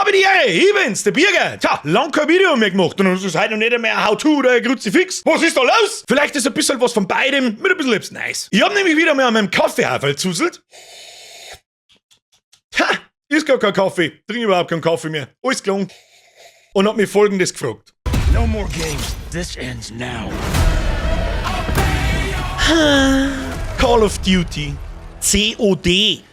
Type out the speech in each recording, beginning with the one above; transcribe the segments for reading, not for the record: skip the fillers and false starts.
Habe die Ehre, ich bin's, der Birger. Tja, lang kein Video mehr gemacht und es ist heute noch nicht mehr ein How-To oder ein Kruzifix. Was ist da los? Vielleicht ist ein bisschen was von beidem mit ein bisschen etwas nice. Ich hab nämlich wieder mal an meinem Kaffeehaferl zuselt. Ha, ist gar kein Kaffee. Trink überhaupt keinen Kaffee mehr. Alles gelungen. Und hab mich Folgendes gefragt. No more games. This ends now. Call of Duty. COD.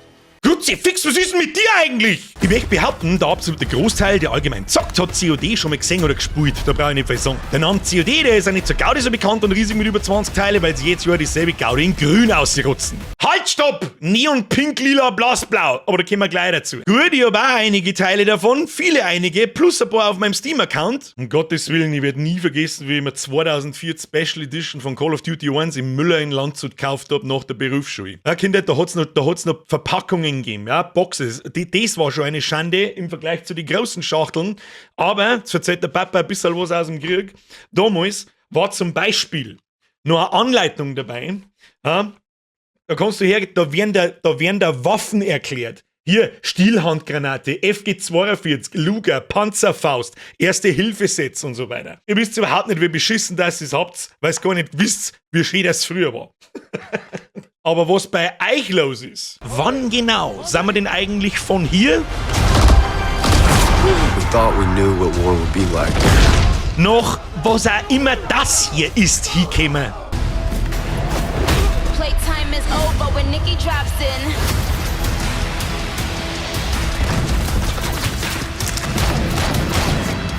Kruzifix, was ist denn mit dir eigentlich? Ich möchte behaupten, der absolute Großteil, der allgemein zockt, hat COD schon mal gesehen oder gespielt. Da brauche ich nicht viel sagen. Der Name COD, der ist ja nicht so Gaudi so bekannt und riesig mit über 20 Teile, weil sie jedes Jahr dieselbe Gaudi in grün ausrotzen. Halt, stopp! Neon, pink, lila, blassblau. Aber da kommen wir gleich dazu. Gut, ich habe auch einige Teile davon, viele einige, plus ein paar auf meinem Steam-Account. Um Gottes Willen, ich werde nie vergessen, wie ich mir 2004 Special Edition von Call of Duty 1 im Müller in Landshut gekauft habe nach der Berufsschule. Ja, Kinder, da hat's noch Verpackungen gegeben, ja, Boxes. Das war schon eine Schande im Vergleich zu den großen Schachteln. Aber, jetzt erzählt der Papa ein bisschen was aus dem Krieg. Damals war zum Beispiel noch eine Anleitung dabei. Ja, da kannst du her, da werden da Waffen erklärt. Hier, Stielhandgranate, FG42, Luger, Panzerfaust, Erste-Hilfe-Sets und so weiter. Ihr wisst überhaupt nicht, wie beschissen das ihr es habt, weil ihr gar nicht wisst, wie schön das früher war. Aber was bei euch los ist, wann genau sind wir denn eigentlich von hier We thought we knew what war would be like. noch, was auch immer das hier ist, hingekommen? Playtime is over when Nikki drops in.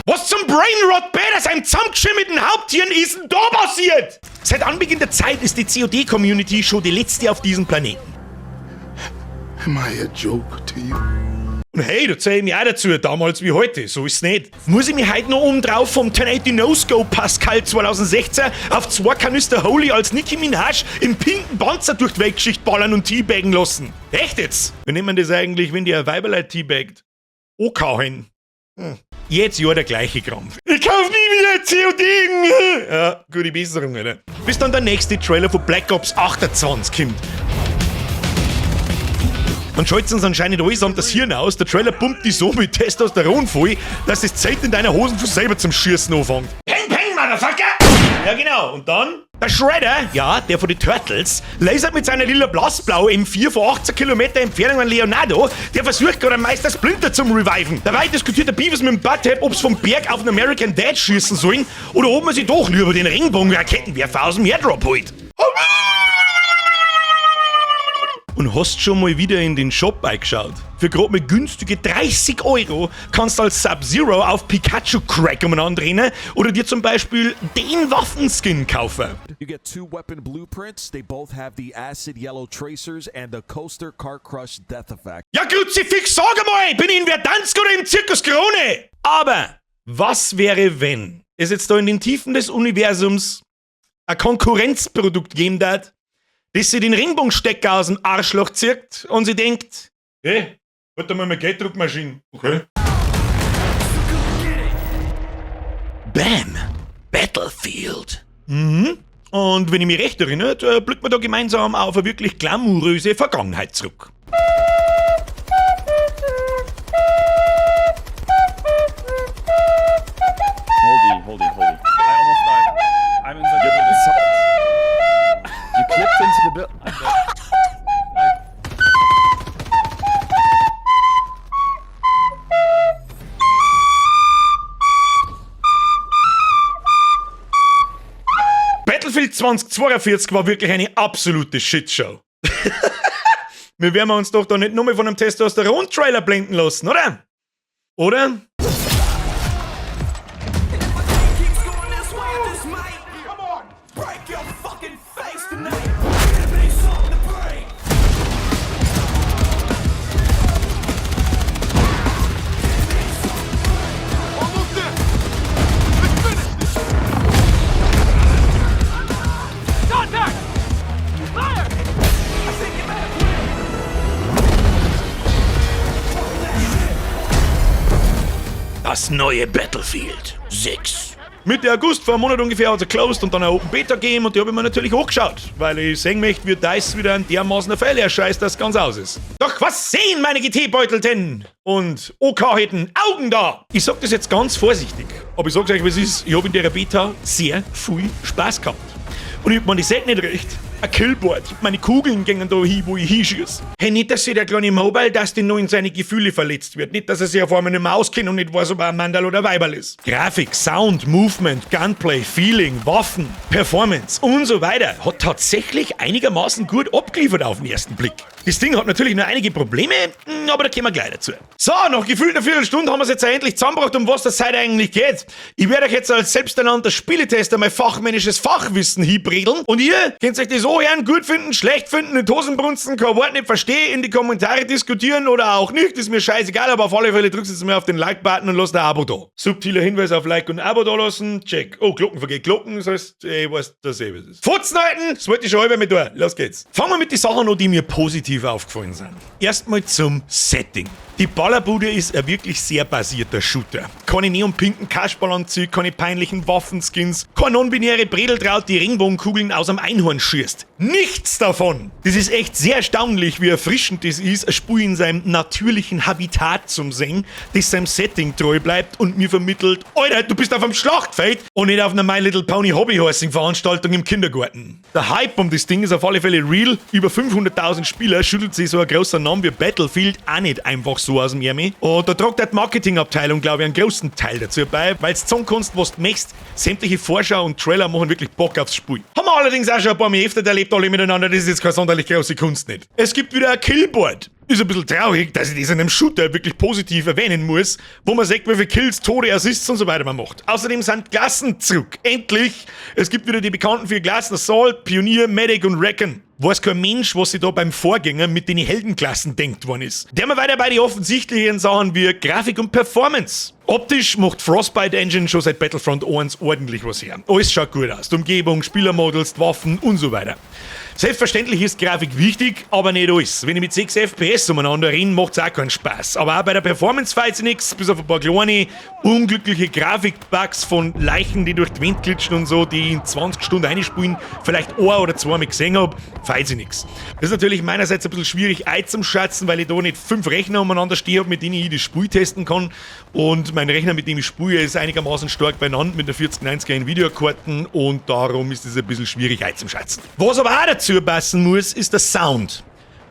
Was zum Brainrot Bäder seinem zusammengeschimmeten Haupttieren ist denn da passiert? Seit Anbeginn der Zeit ist die COD-Community schon die letzte auf diesem Planeten. Am I a joke to you? Und hey, da zähle ich mich auch dazu, damals wie heute, so ist's nicht. Muss ich mich heute noch oben drauf vom 1080 No-Scope Pascal 2016 auf 2 Kanister Holy als Nicki Minaj im pinken Panzer durch die Weltgeschichte ballern und teabaggen lassen? Echt jetzt? Wie nennt man das eigentlich, wenn die ein Weiberlein teabaggt? Okahen. Jetzt ja der gleiche Krampf. Ich kauf nie wieder COD! Ja, gute Besserung, Alter. Bis dann der nächste Trailer von Black Ops 28 kommt. Dann schalten uns anscheinend allesamt das Hirn aus, der Trailer pumpt die so mit Testosteron voll, dass das Zelt in deiner Hosen von selber zum Schießen anfängt. Peng, peng, Motherfucker! Ja genau, und dann? Der Shredder, ja, der von den Turtles, lasert mit seiner lila Blassblau M4 von 18 Kilometer Entfernung an Leonardo, der versucht gerade am Meister Splinter zum reviven. Dabei diskutiert der Beavis mit dem Butthead, ob's vom Berg auf den American Dad schießen sollen oder ob man sich doch lieber den Regenbogen-Raketenwerfer aus dem Airdrop holt. Und hast schon mal wieder in den Shop eingeschaut? Für gerade mal günstige 30 € kannst du als Sub-Zero auf Pikachu-Crack umeinander rennen oder dir zum Beispiel den Waffenskin kaufen. You get 2 weapon blueprints. They both have the acid yellow tracers and the coaster car crush death effect. Ja, Kruzifix, sag einmal, bin ich in Verdansk oder im Zirkus Krone? Aber was wäre, wenn es jetzt da in den Tiefen des Universums ein Konkurrenzprodukt geben darf, das sie den Ringbogenstecker aus dem Arschloch zirkt und sie denkt, hey, warte mal, meine Gelddruckmaschine. Okay. Bam! Battlefield. Mhm. Und wenn ich mich recht erinnere, blicken wir da gemeinsam auf eine wirklich glamouröse Vergangenheit zurück. Hold it. I almost died. I'm in the You clipped into the bill. Battlefield 2042 war wirklich eine absolute Shitshow. Wir werden uns doch da nicht nur mehr von einem Testosteron-Trailer blenden lassen, oder? Oder? Das neue Battlefield 6. Mitte August, vor einem Monat ungefähr, hat er closed und dann eine Open Beta gegeben und die habe ich mir natürlich angeschaut, weil ich sehen möchte, wie DICE wieder ein dermaßen Fälle erscheißt, dass ganz aus ist. Doch was sehen meine GT-Beutelten und OK-Hätten Augen da? Ich sag das jetzt ganz vorsichtig, aber ich sag's euch, was ist, ich habe in der Beta sehr viel Spaß gehabt. Und ich hab mir das nicht recht. Ein Killboard. Meine Kugeln gingen da hin, wo ich hinschieße. Hey, nicht, dass sich der kleine Mobile Dustin nur in seine Gefühle verletzt wird. Nicht, dass er sich auf einmal nicht mehr auskennt und nicht weiß, ob er ein Mandal oder Weiberl ist. Grafik, Sound, Movement, Gunplay, Feeling, Waffen, Performance und so weiter hat tatsächlich einigermaßen gut abgeliefert auf den ersten Blick. Das Ding hat natürlich noch einige Probleme, aber da kommen wir gleich dazu. So, nach gefühlt einer Viertelstunde haben wir es jetzt endlich zusammengebracht, um was das heute eigentlich geht. Ich werde euch jetzt als selbsternannter Spieletester mein fachmännisches Fachwissen hinbredeln und ihr könnt euch das anhören, gut finden, schlecht finden, in Hosenbrunzen, kein Wort nicht verstehen, in die Kommentare diskutieren oder auch nicht, ist mir scheißegal, aber auf alle Fälle drückt jetzt mal auf den Like-Button und lasst ein Abo da. Subtiler Hinweis auf Like und Abo da lassen, check. Oh, Glocken vergeht Glocken, das heißt, ich weiß, dass was ist. Futzen halten, das wollte ich schon halber mit da. Los geht's. Fangen wir mit den Sachen an, die mir positiv aufgefallen sind. Erstmal zum Setting. Die Ballerbude ist ein wirklich sehr basierter Shooter. Keine neonpinken Kasperlanzüge, keine peinlichen Waffenskins, keine non-binäre Bredeltraut, die Regenbogenkugeln aus einem Einhorn schießt. Nichts davon! Das ist echt sehr erstaunlich, wie erfrischend das ist, ein Spiel in seinem natürlichen Habitat zum sehen, das seinem Setting treu bleibt und mir vermittelt, Alter, du bist auf einem Schlachtfeld und nicht auf einer My Little Pony Hobbyhorsing Veranstaltung im Kindergarten. Der Hype um das Ding ist auf alle Fälle real. Über 500.000 Spieler schüttelt sich so ein großer Name wie Battlefield auch nicht einfach so aus dem Ärmel. Und da tragt die Marketingabteilung, glaube ich, einen großen Teil dazu bei, weil es sagen kannst, was du möchtest. Sämtliche Vorschau und Trailer machen wirklich Bock aufs Spiel. Haben wir allerdings auch schon ein paar Mal öfter erlebt, alle miteinander, das ist jetzt keine sonderlich große Kunst nicht. Es gibt wieder ein Killboard. Ist ein bisschen traurig, dass ich das in einem Shooter wirklich positiv erwähnen muss, wo man sagt, wie viele Kills, Tode, Assists und so weiter man macht. Außerdem sind Klassen zurück. Endlich! Es gibt wieder die bekannten 4 Klassen: Assault, Pionier, Medic und Recon. Weiß kein Mensch, was sich da beim Vorgänger mit den Heldenklassen denkt worden ist. Der wir weiter bei den offensichtlichen Sachen wie Grafik und Performance. Optisch macht Frostbite Engine schon seit Battlefront 1 ordentlich was her. Alles schaut gut aus. Die Umgebung, Spielermodels, die Waffen und so weiter. Selbstverständlich ist Grafik wichtig, aber nicht alles. Wenn ich mit 6 FPS umeinander renne, macht es auch keinen Spaß. Aber auch bei der Performance fällt sich nichts, bis auf ein paar kleine, unglückliche Grafikbugs von Leichen, die durch die Wind glitschen und so, die in 20 Stunden einspielen, vielleicht 1 oder 2 Mal gesehen habe, fällt sich nichts. Das ist natürlich meinerseits ein bisschen schwierig einzuschätzen, weil ich da nicht 5 Rechner umeinander stehe, mit denen ich das Spiel testen kann. Und mein Rechner, mit dem ich spiele, ist einigermaßen stark beieinander mit der 4090er Nvidia-Karten und darum ist es ein bisschen schwierig einzuschätzen. Was aber auch dazu passen muss, ist der Sound.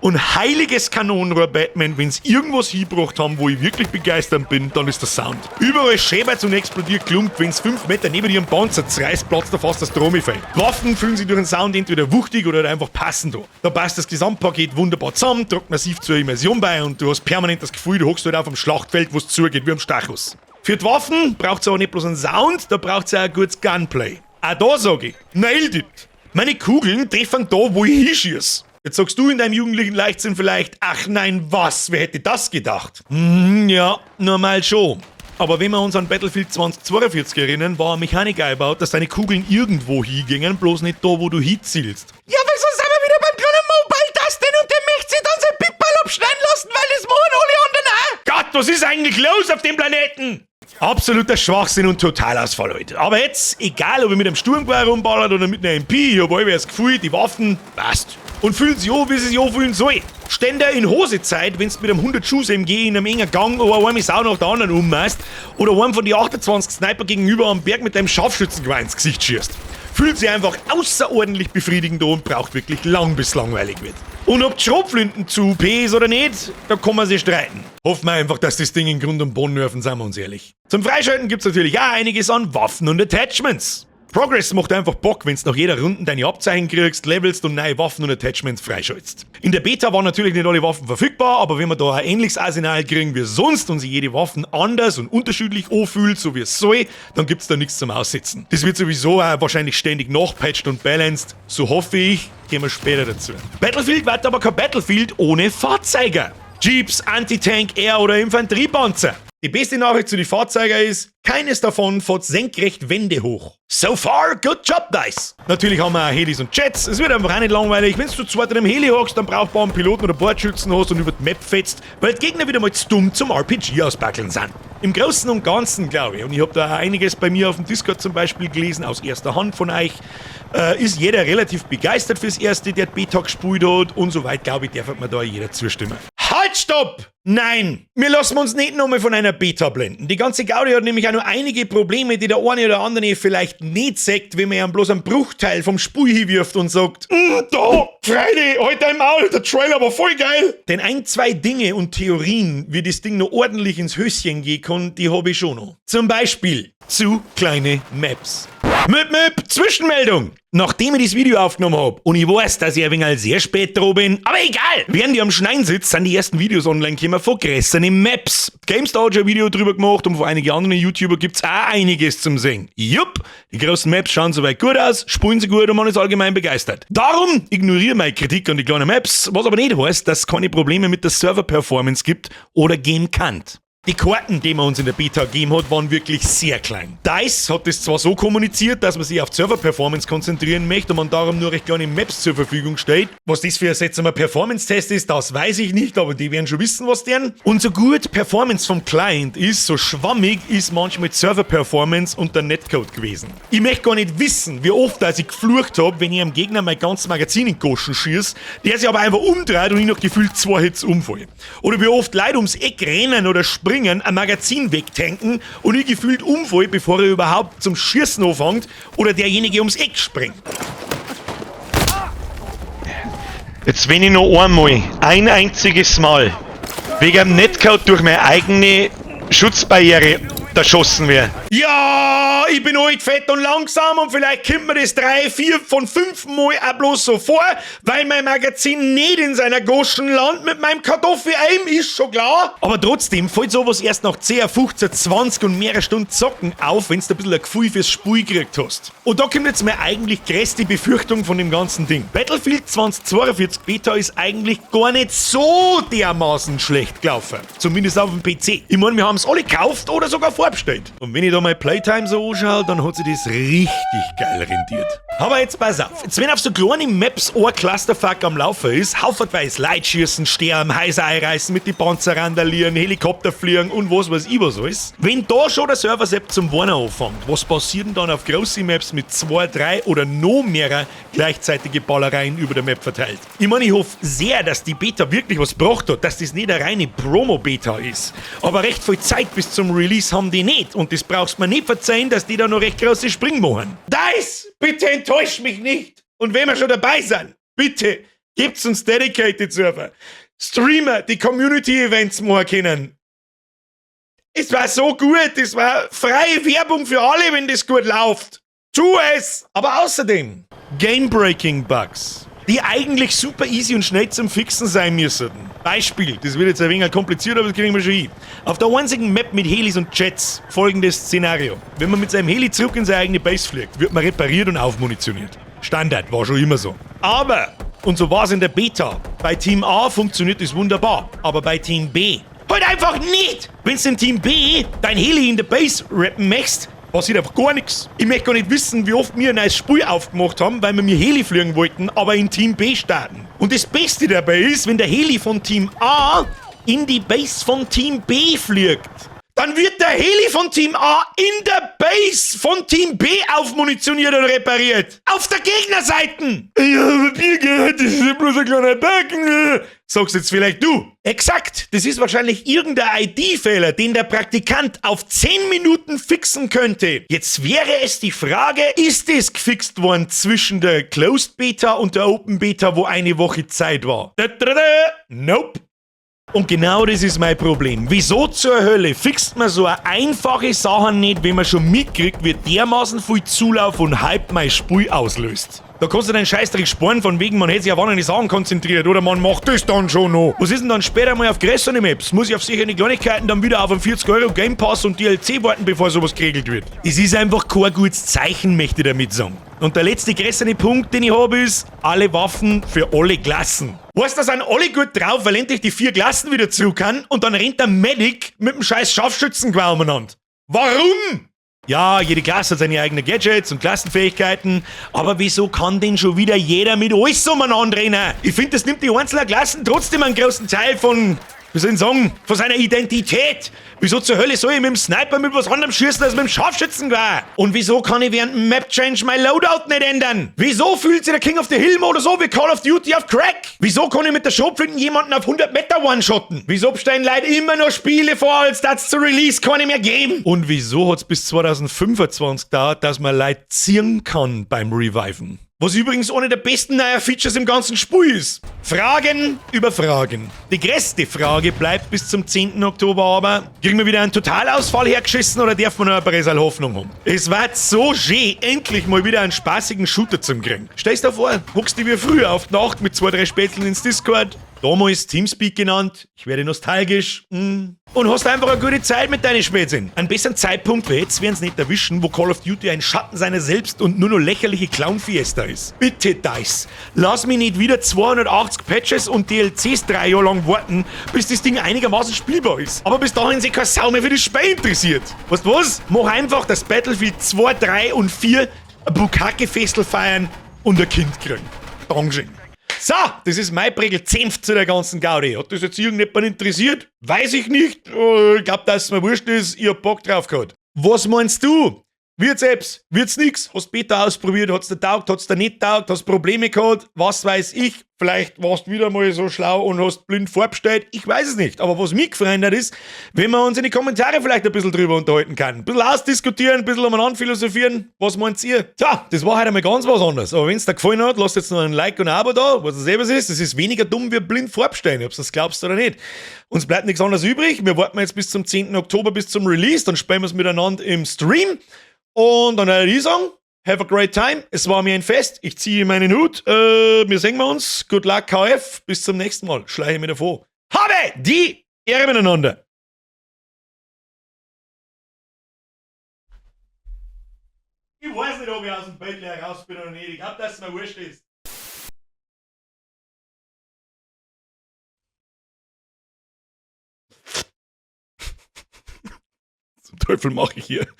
Und heiliges Kanonenrohr Batman, wenn sie irgendwas hingebracht haben, wo ich wirklich begeistert bin, dann ist der Sound. Überall schebert's und explodiert Klump, wenn es 5 Meter neben ihrem Panzer zerreißt, platzt da fast das Trommelfell. Waffen fühlen sich durch den Sound entweder wuchtig oder einfach passend an. Da passt das Gesamtpaket wunderbar zusammen, trägt massiv zur Immersion bei und du hast permanent das Gefühl, du hockst halt auf dem Schlachtfeld, wo es zugeht wie am Stachus. Für die Waffen braucht es aber nicht bloß einen Sound, da braucht es auch ein gutes Gunplay. Auch da sage ich, nailed it! Meine Kugeln treffen da, wo ich hinschieße. Jetzt sagst du in deinem jugendlichen Leichtsinn vielleicht, ach nein, was, wer hätte das gedacht? Ja, normal schon. Aber wenn wir uns an Battlefield 2042 erinnern, war ein Mechaniker eingebaut, dass deine Kugeln irgendwo hingingen, bloß nicht da, wo du hinzielst. Ja, weil sonst sind wir wieder beim kleinen Mobile Dustin und der möchte sich dann sein Pippal abschneiden lassen, weil das machen alle anderen auch. Gott, was ist eigentlich los auf dem Planeten? Absoluter Schwachsinn und Totalausfall, Leute. Aber jetzt, egal ob ich mit einem Sturmgewehr rumballert oder mit einer MP, ich hab allweil das Gefühl, die Waffen passt. Und fühlen sich an, wie sie sich anfühlen soll. Ständer in Hosezeit, wenn du mit einem 100 Schuss MG in einem engen Gang oder eine Sau nach der anderen ummachst oder einem von die 28 Sniper gegenüber am Berg mit deinem Scharfschützengewehr ins Gesicht schießt. Fühlt sich einfach außerordentlich befriedigend an und braucht wirklich lang, bis langweilig wird. Und ob die Schrotflinten zu OP ist oder nicht, da kann man sich streiten. Hoffen wir einfach, dass das Ding in Grund und Boden nerven, seien wir uns ehrlich. Zum Freischalten gibt's natürlich auch einiges an Waffen und Attachments. Progress macht einfach Bock, wenn du nach jeder Runde deine Abzeichen kriegst, levelst und neue Waffen und Attachments freischaltest. In der Beta waren natürlich nicht alle Waffen verfügbar, aber wenn wir da ein ähnliches Arsenal kriegen wie sonst und sich jede Waffen anders und unterschiedlich anfühlt, so wie es soll, dann gibt's da nichts zum Aussitzen. Das wird sowieso auch wahrscheinlich ständig nachpatcht und balanced, so hoffe ich, gehen wir später dazu. Battlefield wird aber kein Battlefield ohne Fahrzeuge. Jeeps, Anti-Tank, Air- oder Infanteriepanzer. Die beste Nachricht zu den Fahrzeugen ist, keines davon fährt senkrecht Wände hoch. So far, good job, Dice. Natürlich haben wir auch Helis und Jets. Es wird einfach auch nicht langweilig. Wenn du zwar in einem Heli hockst, dann brauchbar einen Piloten oder Bordschützen hast und über die Map fetzt, weil die Gegner wieder mal zu dumm zum RPG auspackeln sind. Im Großen und Ganzen, glaube ich, und ich habe da auch einiges bei mir auf dem Discord zum Beispiel gelesen, aus erster Hand von euch, ist jeder relativ begeistert fürs Erste, der die Beta gespielt hat, und soweit, glaube ich, darf mir da jeder zustimmen. Halt, stopp! Nein, wir lassen uns nicht nochmal von einer Beta blenden. Die ganze Gaudi hat nämlich auch noch einige Probleme, die der eine oder andere vielleicht nicht sagt, wenn man ja bloß einen Bruchteil vom Spiel hinwirft und sagt, da, Friday, heute im Maul, der Trailer war voll geil. Denn ein, zwei Dinge und Theorien, wie das Ding noch ordentlich ins Höschen gehen kann, die habe ich schon noch. Zum Beispiel zu kleine Maps. Zwischenmeldung! Nachdem ich das Video aufgenommen habe und ich weiß, dass ich ein wenig sehr spät dran bin, aber egal! Während ich am Schneiden sitze, sind die ersten Videos online gekommen von größeren Maps. GameStar hat schon ein Video drüber gemacht und von einigen anderen YouTuber gibt's auch einiges zum Sehen. Jupp! Die großen Maps schauen soweit gut aus, spielen sie gut und man ist allgemein begeistert. Darum ignoriere meine Kritik an die kleinen Maps, was aber nicht heißt, dass es keine Probleme mit der Server-Performance gibt oder geben kann. Die Karten, die man uns in der Beta gegeben hat, waren wirklich sehr klein. DICE hat das zwar so kommuniziert, dass man sich auf Server-Performance konzentrieren möchte und man darum nur recht kleine Maps zur Verfügung stellt. Was das für ein Performance-Test ist, das weiß ich nicht, aber die werden schon wissen, was deren. Und so gut Performance vom Client ist, so schwammig ist manchmal Server-Performance und der Netcode gewesen. Ich möchte gar nicht wissen, wie oft ich geflucht habe, wenn ich einem Gegner mein ganzes Magazin in die Goschen schieße, der sich aber einfach umdreht und ich noch gefühlt 2 Hits umfalle. Oder wie oft Leute ums Eck rennen oder springen, ein Magazin wegtanken und ich gefühlt umfall, bevor er überhaupt zum Schießen anfängt oder derjenige ums Eck springt. Jetzt wenn ich noch einmal, ein einziges Mal, wegen dem Netcode durch meine eigene Schutzbarriere erschossen wäre. Ja, ich bin alt, fett und langsam und vielleicht kommt mir das 3, 4 von 5 Mal auch bloß so vor, weil mein Magazin nicht in seiner Goschen landet mit meinem Kartoffel-Aim, ist schon klar. Aber trotzdem fällt sowas erst nach 10, 15, 20 und mehrere Stunden Zocken auf, wenn du ein bisschen ein Gefühl fürs Spiel gekriegt hast. Und da kommt jetzt meine eigentlich größte Befürchtung von dem ganzen Ding. Battlefield 2042 Beta ist eigentlich gar nicht so dermaßen schlecht gelaufen. Zumindest auf dem PC. Ich meine, wir haben es alle gekauft oder sogar vorbestellt. Und wenn ich da meine Playtime so anschaue, dann hat sich das richtig geil rendiert. Aber jetzt pass auf. Jetzt wenn auf so kleine Maps ein Clusterfuck am Laufen ist, haufenweise Leute schießen, sterben, Häuser einreißen, mit die Panzer randalieren, Helikopter fliegen und was weiß ich was alles. Wenn da schon der Server-Sepp zum Warner anfängt, was passiert denn dann auf großen Maps mit 2, 3 oder noch mehr gleichzeitige Ballereien über der Map verteilt? Ich meine, ich hoffe sehr, dass die Beta wirklich was gebracht hat, dass das nicht eine reine Promo-Beta ist. Aber recht viel Zeit bis zum Release haben die nicht und das brauchst du mir nicht verzeihen, dass die da noch recht große Sprünge machen. DICE, bitte enttäuscht mich nicht! Und wenn wir schon dabei sind, bitte gibt's uns Dedicated Server, Streamer, die Community-Events machen können. Es war so gut, es war freie Werbung für alle, wenn das gut läuft. Tu es! Aber außerdem, Game-Breaking-Bugs, die eigentlich super easy und schnell zum Fixen sein müssen. Beispiel, das wird jetzt ein wenig kompliziert, aber das kriegen wir schon hin. Auf der einzigen Map mit Helis und Jets folgendes Szenario. Wenn man mit seinem Heli zurück in seine eigene Base fliegt, wird man repariert und aufmunitioniert. Standard, war schon immer so. Aber, und so war es in der Beta, bei Team A funktioniert das wunderbar, aber bei Team B halt einfach nicht! Wenn du in Team B dein Heli in der Base rappen möchtest, passiert einfach gar nichts. Ich möchte gar nicht wissen, wie oft wir ein neues Spiel aufgemacht haben, weil wir mir Heli fliegen wollten, aber in Team B starten. Und das Beste dabei ist, wenn der Heli von Team A in die Base von Team B fliegt, dann wird der Heli von Team A in der Base von Team B aufmunitioniert und repariert. Auf der Gegnerseite. Ich habe Bier gehört, das ist bloß ein kleiner Backen. Sagst jetzt vielleicht du. Exakt, das ist wahrscheinlich irgendein ID-Fehler, den der Praktikant auf 10 Minuten fixen könnte. Jetzt wäre es die Frage, ist es gefixt worden zwischen der Closed Beta und der Open Beta, wo eine Woche Zeit war? Nope. Und genau das ist mein Problem. Wieso zur Hölle fixt man so eine einfache Sache nicht, wenn man schon mitkriegt, wie dermaßen viel Zulauf und Hype mein Spiel auslöst? Da kannst du deinen Scheißdreck sparen, von wegen, man hätte sich auf andere Sachen konzentriert oder man macht das dann schon noch. Was ist denn dann später mal auf größere Maps? Muss ich auf sichere Kleinigkeiten dann wieder auf einen 40€ Game Pass und DLC warten, bevor sowas geregelt wird? Es ist einfach kein gutes Zeichen, möchte ich damit sagen. Und der letzte größere Punkt, den ich habe, ist, alle Waffen für alle Klassen. Weißt du, da sind alle gut drauf, weil endlich die 4 Klassen wieder zurück kann und dann rennt der Medic mit dem scheiß Scharfschützengewehr umeinander. Warum? Ja, jede Klasse hat seine eigenen Gadgets und Klassenfähigkeiten, aber wieso kann denn schon wieder jeder mit alles umeinander rennen? Ich finde, das nimmt die einzelnen Klassen trotzdem einen großen Teil von, wie soll ich sagen, von seiner Identität. Wieso zur Hölle soll ich mit dem Sniper mit was anderem schießen als mit dem Scharfschützengewehr? Und wieso kann ich während dem Map-Change mein Loadout nicht ändern? Wieso fühlt sich der King of the Hill Mode so wie Call of Duty auf Crack? Wieso kann ich mit der Schrotflinte jemanden auf 100 Meter one-shotten? Wieso bestellen Leute immer noch Spiele vor, als das zu Release keine mehr geben? Und wieso hat's bis 2025 gedauert, dass man Leute ziehen kann beim Reviven? Was übrigens eine der besten neuen Features im ganzen Spiel ist. Fragen über Fragen. Die größte Frage bleibt bis zum 10. Oktober aber, kriegen wir wieder einen Totalausfall hergeschissen oder darf man noch ein bisschen Hoffnung haben? Es wird so schön, endlich mal wieder einen spaßigen Shooter zum kriegen. Stell's dir vor, hockst dich wie früher auf die Nacht mit 2, 3 Spätzeln ins Discord, damals Teamspeak genannt, ich werde nostalgisch, und hast einfach eine gute Zeit mit deinen Spätzchen. Einen besseren Zeitpunkt wie jetzt werden sie nicht erwischen, wo Call of Duty ein Schatten seiner selbst und nur noch lächerliche Clown-Fiesta ist. Bitte, DICE, lass mich nicht wieder 280 Patches und DLCs 3 Jahre lang warten, bis das Ding einigermaßen spielbar ist. Aber bis dahin sich keine Sau mehr für das Spiel interessiert. Weißt du was? Mach einfach, dass Battlefield 2, 3 und 4 ein Bukake-Festel feiern und ein Kind kriegen. Dankeschön. So, das ist mein Prägel-Senf zu der ganzen Gaudi. Hat das jetzt irgendjemand interessiert? Weiß ich nicht. Ich glaub, dass es mir wurscht ist. Ich hab Bock drauf gehabt. Was meinst du? Wird's Apps? Wird's nix? Hast Beta ausprobiert? Hat's dir taugt? Hat's dir nicht taugt? Hast Probleme gehabt? Was weiß ich? Vielleicht warst du wieder mal so schlau und hast blind vorbestellt. Ich weiß es nicht. Aber was mich gefreut hat, ist, wenn wir uns in die Kommentare vielleicht ein bisschen drüber unterhalten können. Ein bisschen ausdiskutieren, ein bisschen umeinander philosophieren. Was meint ihr? Tja, das war heute mal ganz was anderes. Aber wenn es dir gefallen hat, lasst jetzt noch ein Like und ein Abo da. Was das selber ist, das ist weniger dumm wie blind vorbestellen, ob du das glaubst oder nicht. Uns bleibt nichts anderes übrig. Wir warten jetzt bis zum 10. Oktober, bis zum Release. Dann spielen wir es miteinander im Stream. Und dann würde ich sagen, have a great time. Es war mir ein Fest. Ich ziehe meinen Hut. Wir sehen wir uns. Good luck, KF. Bis zum nächsten Mal. Schleiche mir davor. Habe die Ehre miteinander. Ich weiß nicht, ob ich aus dem Bett heraus bin oder nicht. Ich glaube, dass es mir wurscht ist. Zum Teufel mache ich hier.